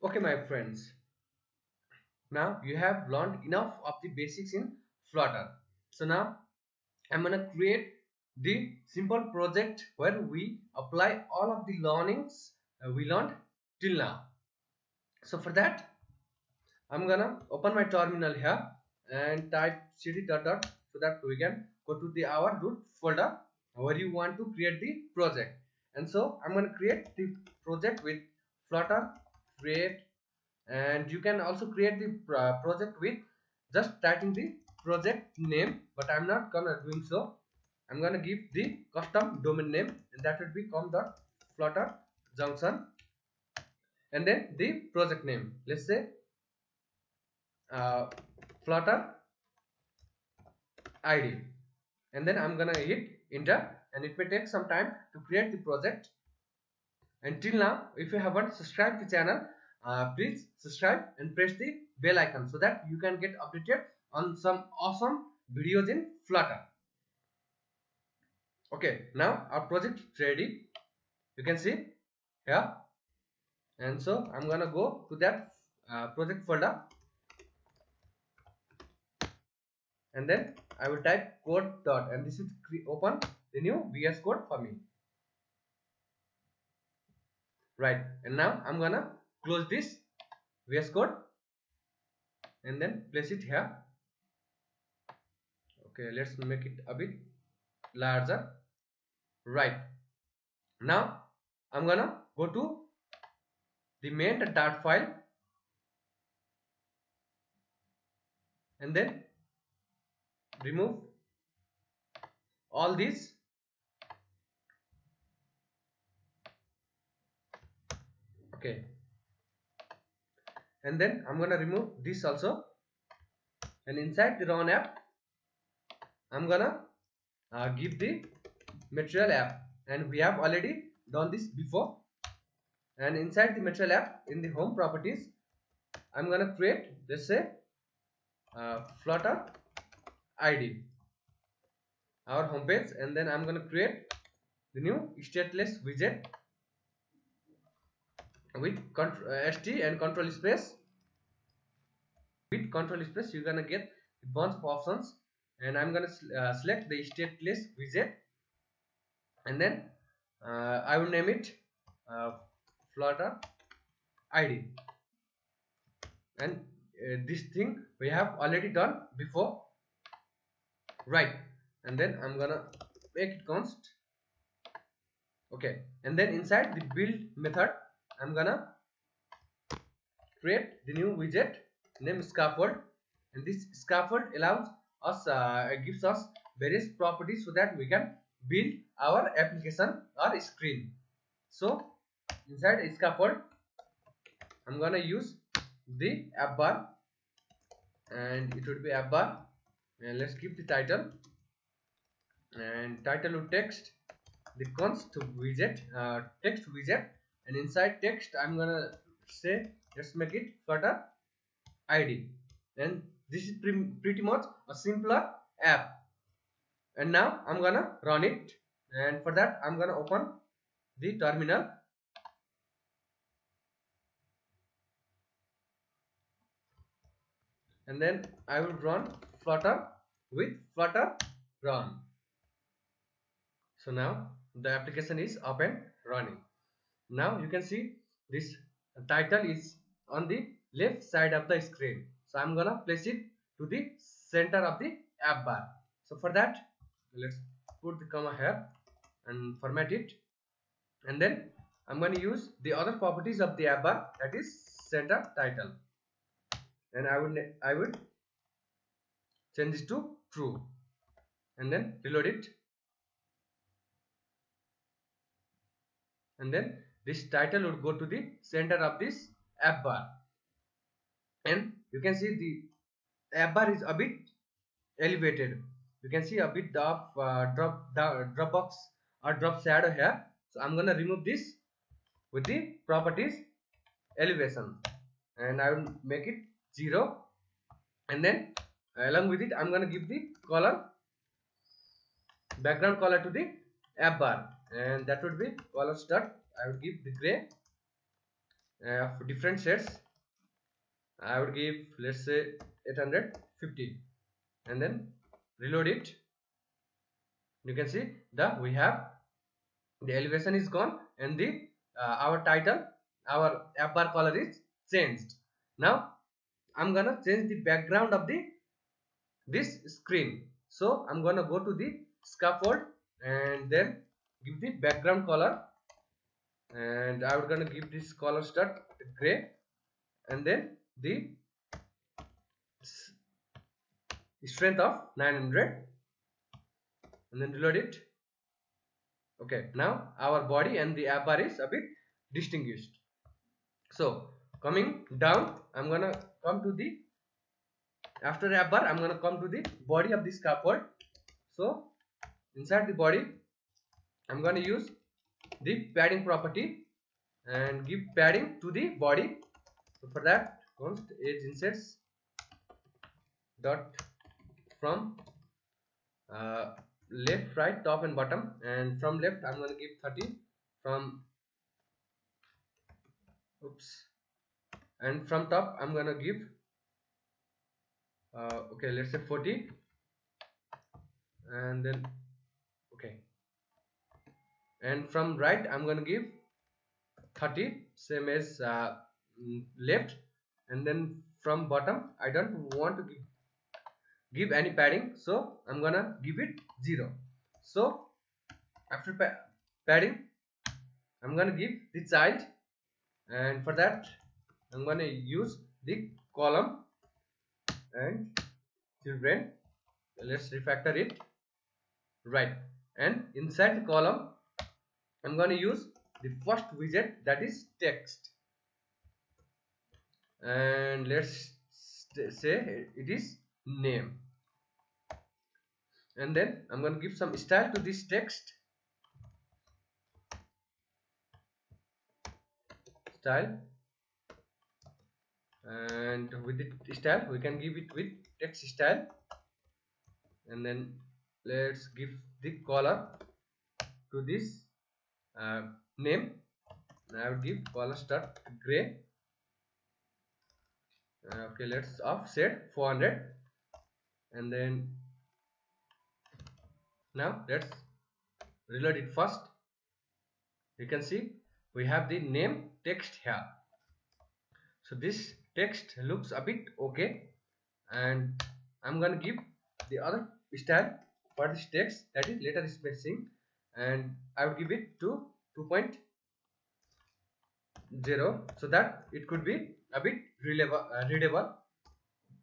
Okay, my friends, now you have learned enough of the basics in Flutter. So now I'm gonna create the simple project where we apply all of the learnings we learned till now. So for that, I'm gonna open my terminal here and type cd dot dot so that we can go to the our root folder where you want to create the project. And so I'm gonna create the project with Flutter create, and you can also create the project with just typing the project name, but I'm not gonna doing so. I'm gonna give the custom domain name, and that would be com.flutter junction, and then the project name, let's say uh, Flutter ID, and then I'm gonna hit enter, and it may take some time to create the project. Until now, if you haven't subscribed the channel, please subscribe and press the bell icon so that you can get updated on some awesome videos in Flutter. Okay, now our project is ready. You can see here, and so I'm gonna go to that project folder, and then I will type code dot, and this is open the new VS Code for me. Right, and now I'm gonna close this VS Code and then place it here. Okay, let's make it a bit larger. Right, now I'm gonna go to the main.dart file and then remove all these. Okay, and then I'm gonna remove this also, and inside the run app I'm gonna give the material app, and we have already done this before. And inside the material app, in the home properties, I'm gonna create, let's say Flutter ID, our home page, and then I'm gonna create the new stateless widget with st and control space. With control space you're gonna get a bunch of options, and I'm gonna select the stateless widget, and then I will name it Flutter ID, and this thing we have already done before, right? And then I'm gonna make it const. Okay, and then inside the build method I'm gonna create the new widget named scaffold, and this scaffold allows us gives us various properties so that we can build our application or screen. So inside scaffold I'm gonna use the app bar, and it would be app bar, and let's give the title, and title would text the const widget, text widget, and inside text I'm gonna say, let's make it Flutter ID, and this is pretty much a simpler app. And now I'm gonna run it, and for that I'm gonna open the terminal, and then I will run Flutter with Flutter run. So now the application is up and running. Now you can see this title is on the left side of the screen, so I'm gonna place it to the center of the app bar. So for that, let's put the comma here and format it, and then I'm going to use the other properties of the app bar, that is center title, and I would change this to true, and then reload it, and then this title would go to the center of this app bar, and you can see the app bar is a bit elevated. You can see a bit of drop box or drop shadow here, so I'm gonna remove this with the properties elevation, and I will make it 0, and then along with it I'm gonna give the color, background color to the app bar, and that would be colors dot, I would give the gray, of different sets. I would give, let's say, 850, and then reload it. You can see that we have the elevation is gone, and the our title, our app bar color is changed. Now I'm gonna change the background of this screen. So I'm gonna go to the scaffold and then give the background color, and I'm gonna give this color start gray, and then the strength of 900, and then reload it. Okay, now our body and the app bar is a bit distinguished. So coming down, I'm gonna come to the, after app bar I'm gonna come to the body of the scaffold. So inside the body I'm gonna use the padding property and give padding to the body. So for that, const edge insets dot from left, right, top and bottom, and from left I'm gonna give 30, from and from top I'm gonna give okay, let's say 40, and then okay, and from right I'm gonna give 30, same as left, and then from bottom I don't want to give any padding, so I'm gonna give it 0. So after padding I'm gonna give the child, and for that I'm gonna use the column and children. Let's refactor it, right, and inside the column I'm gonna use the first widget, that is text, and let's say it is name, and then I'm going to give some style to this text, style, and with the style we can give it with text style, and then let's give the color to this name. I would give color start gray. Okay, let's offset 400, and then now let's reload it first. You can see we have the name text here. So this text looks a bit okay, and I'm gonna give the other style for this text, that is letter spacing, and I would give it to 2.0, so that it could be a bit readable,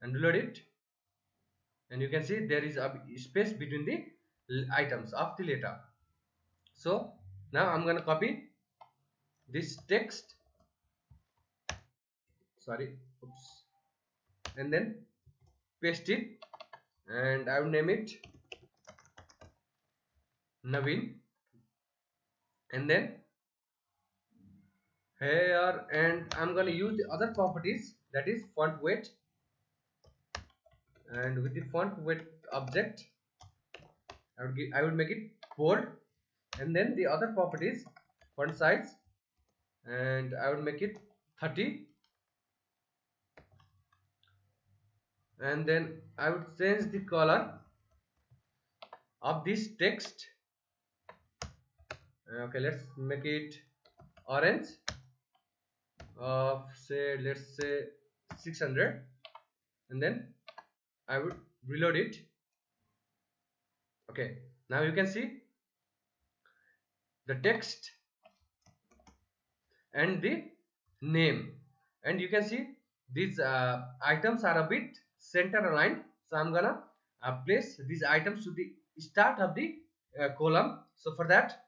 and reload it, and you can see there is a space between the items of the letter. So now I'm gonna copy this text, and then paste it, and I will name it Naveen, and then here, and I'm gonna use the other properties, that is font weight, and with the font weight object I would make it bold, and then the other properties, font size, and I would make it 30, and then I would change the color of this text. Okay, let's make it orange of, say, let's say 600, and then I would reload it. Okay, now you can see the text and the name, and you can see these items are a bit center aligned, so I'm gonna place these items to the start of the column. So for that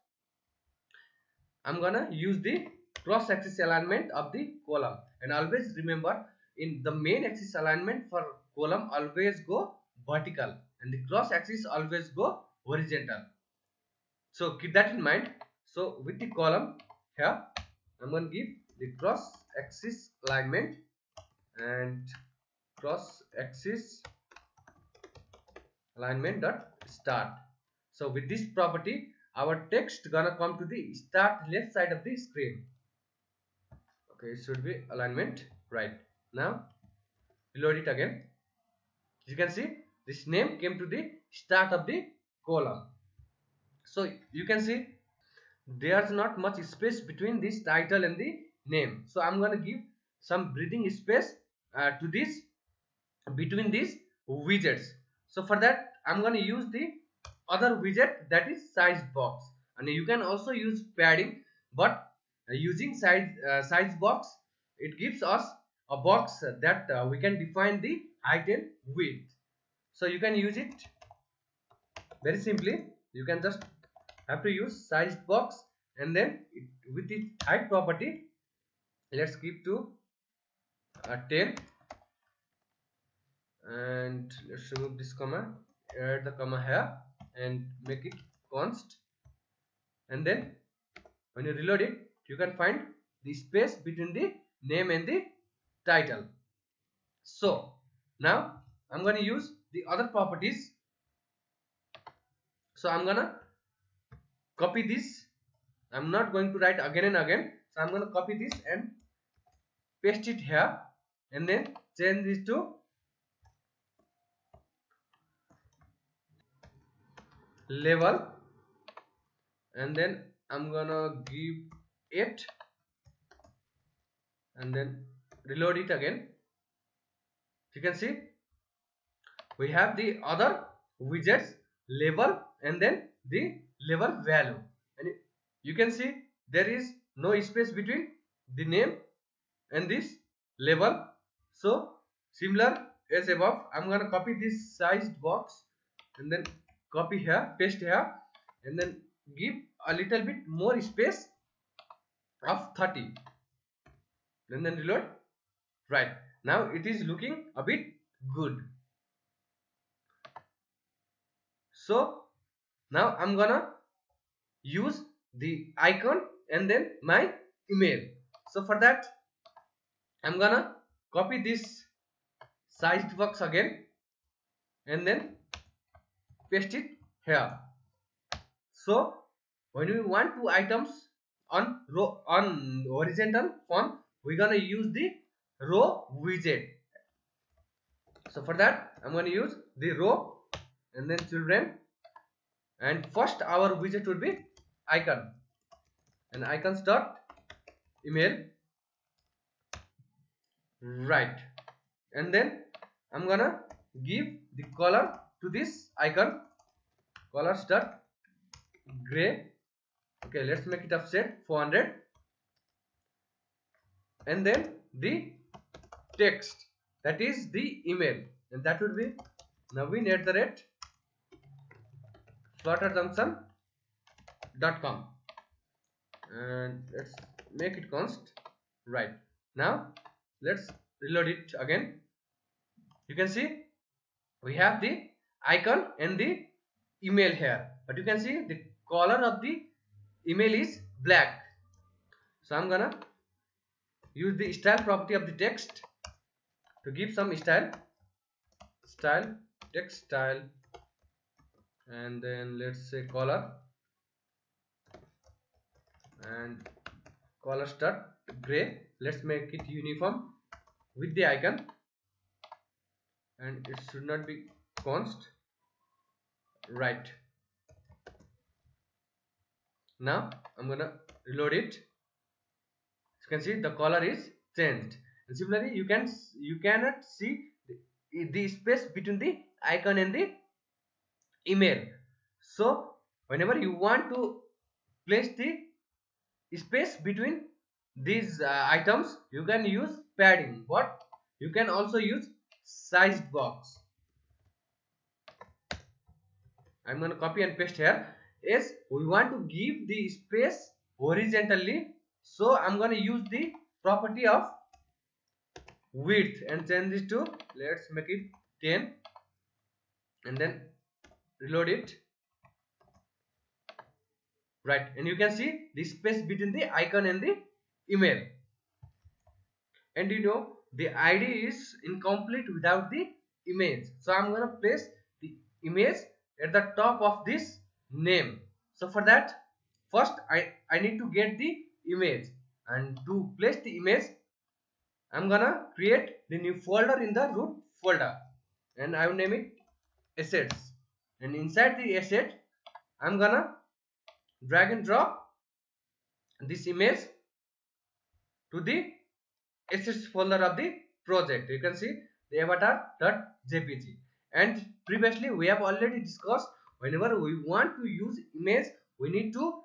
I'm gonna use the cross axis alignment of the column, and always remember, in the main axis alignment for column always go vertical, and the cross axis always go horizontal, so keep that in mind. So with the column here I'm going to give the cross axis alignment and cross axis alignment dot start. So with this property our text gonna come to the start left side of the screen. Okay, it should be alignment right. Now reload it again. You can see this name came to the start of the column. So you can see there's not much space between this title and the name. So I'm going to give some breathing space to this between these widgets. So for that I'm going to use the other widget, that is size box, and you can also use padding, but using size box, it gives us a box that we can define the height and width. So you can use it very simply. You can just have to use size box, and then with the height property, let's keep to 10, and let's remove this comma, add the comma here and make it const, and then when you reload it you can find the space between the name and the title. So now I'm going to use the other properties. So I'm gonna copy this. I'm not going to write again and again, so I'm going to copy this and paste it here, and then change this to level, and then I'm gonna give 8, and then reload it again. You can see we have the other widgets level and then the level value, and you can see there is no space between the name and this level. So similar as above, I'm gonna copy this sized box and then copy here, paste here, and then give a little bit more space of 30, and then reload. Right, now it is looking a bit good. So now I'm gonna use the icon and then my email. So for that I'm gonna copy this sized box again and then paste it here. So when we want two items on row on horizontal form, we're gonna use the row widget. So for that I'm gonna use the row and then children, and first our widget would be icon, and icons dot email. Right, and then I'm gonna give the color to this icon, colors dot gray. Okay, let's make it offset 400, and then the text, that is the email, and that would be naveen@flutterjunction.com, and let's make it const. Right, now let's reload it again. You can see we have the icon and the email here, but you can see the color of the email is black. So I'm gonna use the style property of the text to give some style, text style, and then let's say color, and color start gray. Let's make it uniform with the icon, and it should not be const. Right, now I'm gonna reload it. You can see the color is changed, and similarly you cannot see the space between the icon and the email. So whenever you want to place the space between these items, you can use padding, but you can also use sized box. I'm going to copy and paste here. Yes, we want to give the space horizontally, so I'm going to use the property of width and change this to, let's make it 10, and then reload it. Right, and you can see the space between the icon and the email, and you know the ID is incomplete without the image, so I'm going to place the image at the top of this name. So for that, first I need to get the image. and to place the image, I'm gonna create the new folder in the root folder, and I will name it assets. And inside the asset, I'm gonna drag and drop this image to the assets folder of the project. You can see the avatar.jpg. And previously we have already discussed, whenever we want to use image, we need to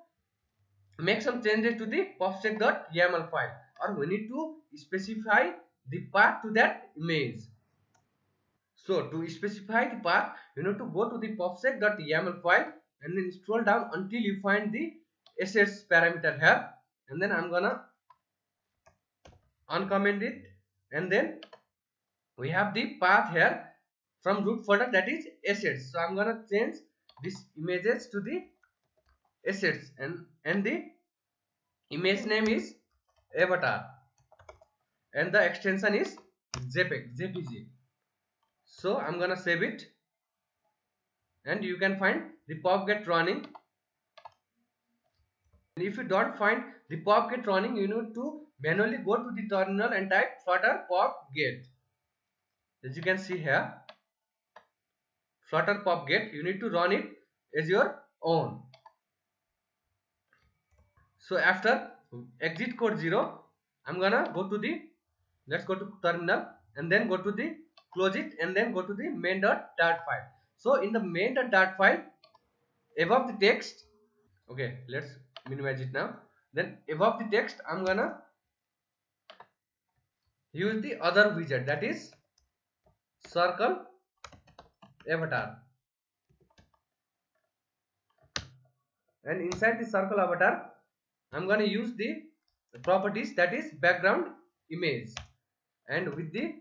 make some changes to the popsec.yaml file, or we need to specify the path to that image. So to specify the path, you need to go to the popsec.yaml file and then scroll down until you find the assets parameter here, and then I'm gonna uncomment it, and then we have the path here from root folder, that is assets. So I'm gonna change these images to the assets, and the image name is avatar, and the extension is jpg. So I'm gonna save it, and you can find the pop-get running. And if you don't find the pop-get running, you need to manually go to the terminal and type flutter pop-get. As you can see here, flutter pop-get, you need to run it as your own. So after exit code 0, I'm gonna go to the, let's go to terminal, and then go to the close it, and then go to the main.dart file. So in the main.dart file, above the text, okay, let's minimize it now. Then above the text, I'm gonna use the other widget, that is circle avatar. And inside the circle avatar, I'm gonna use the properties, that is background image, and with the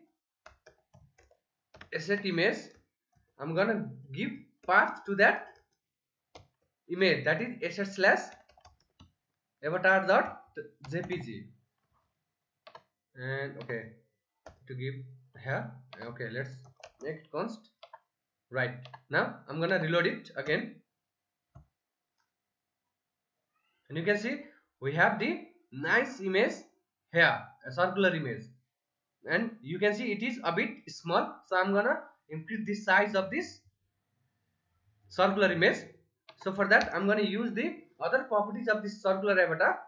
asset image, I'm gonna give path to that image, that is asset/avatar.jpg. And okay, to give here, okay, let's make it const. Right, now I'm gonna reload it again, and you can see we have the nice image here, a circular image, and you can see it is a bit small, so I'm gonna increase the size of this circular image. So for that, I'm gonna use the other properties of this circle avatar,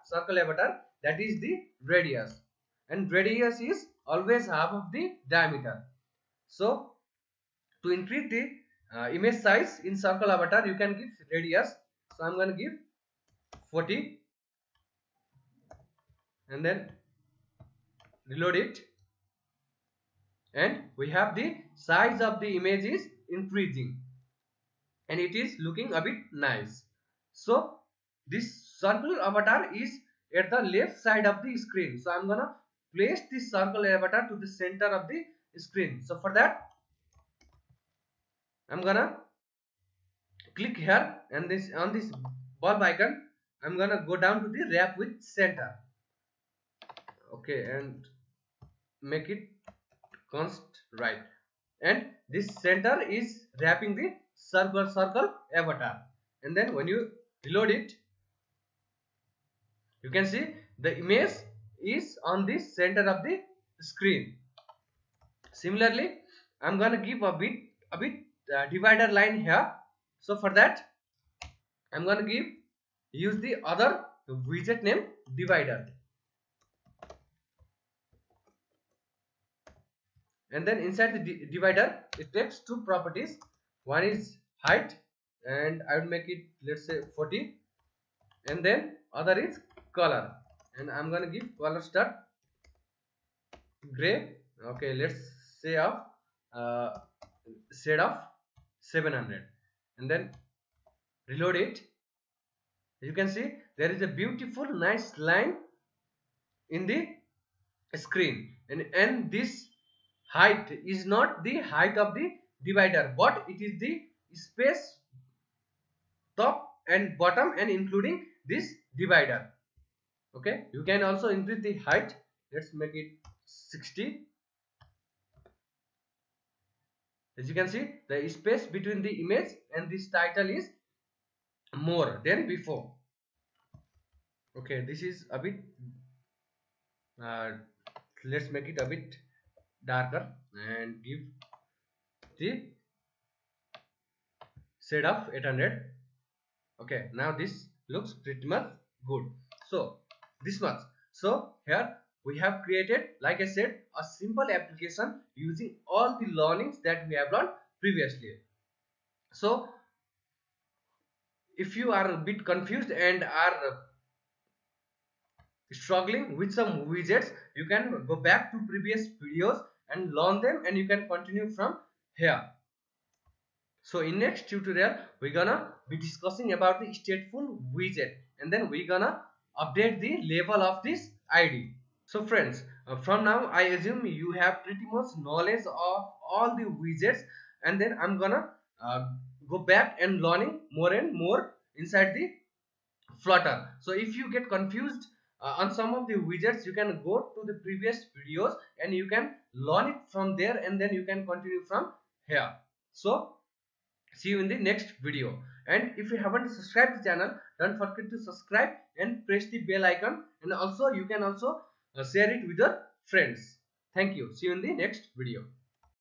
that is the radius, and radius is always half of the diameter. So to increase the image size in circle avatar, you can give radius. So I'm gonna give 40, and then reload it, and we have the size of the image is increasing, and it is looking a bit nice. So this circle avatar is at the left side of the screen, so I'm gonna place this circle avatar to the center of the screen. So for that, I'm gonna click here, and this on this bulb icon, I'm gonna go down to the wrap with center, okay, and make it const right, and this center is wrapping the circle avatar. And then when you reload it, you can see the image is on the center of the screen. Similarly, I'm gonna give a bit divider line here. So for that, I'm gonna use the other widget name divider, and then inside the divider, it takes two properties. One is height, and I will make it, let's say 40, and then other is color, and I'm gonna give color start gray, okay, let's say of shade of 700, and then reload it. You can see there is a beautiful nice line in the screen, and this height is not the height of the divider, but it is the space top and bottom, and including this divider. Okay, you can also increase the height. Let's make it 60. As you can see, the space between the image and this title is more than before. Okay, this is a bit uh, let's make it a bit darker and give the shade of 800. Okay, now this looks pretty much good. So this much. So here we have created, like I said, a simple application using all the learnings that we have learned previously. So if you are a bit confused and are struggling with some widgets, you can go back to previous videos and learn them, and you can continue from here. So in next tutorial we're gonna be discussing about the stateful widget, and then we're gonna update the level of this id. So friends, from now I assume you have pretty much knowledge of all the widgets, and then I'm gonna go back and learning more and more inside the Flutter. So if you get confused on some of the widgets, you can go to the previous videos and you can learn it from there, and then you can continue from here. So see you in the next video. And if you haven't subscribed the channel, don't forget to subscribe and press the bell icon, and also you can also share it with your friends. Thank you. See you in the next video.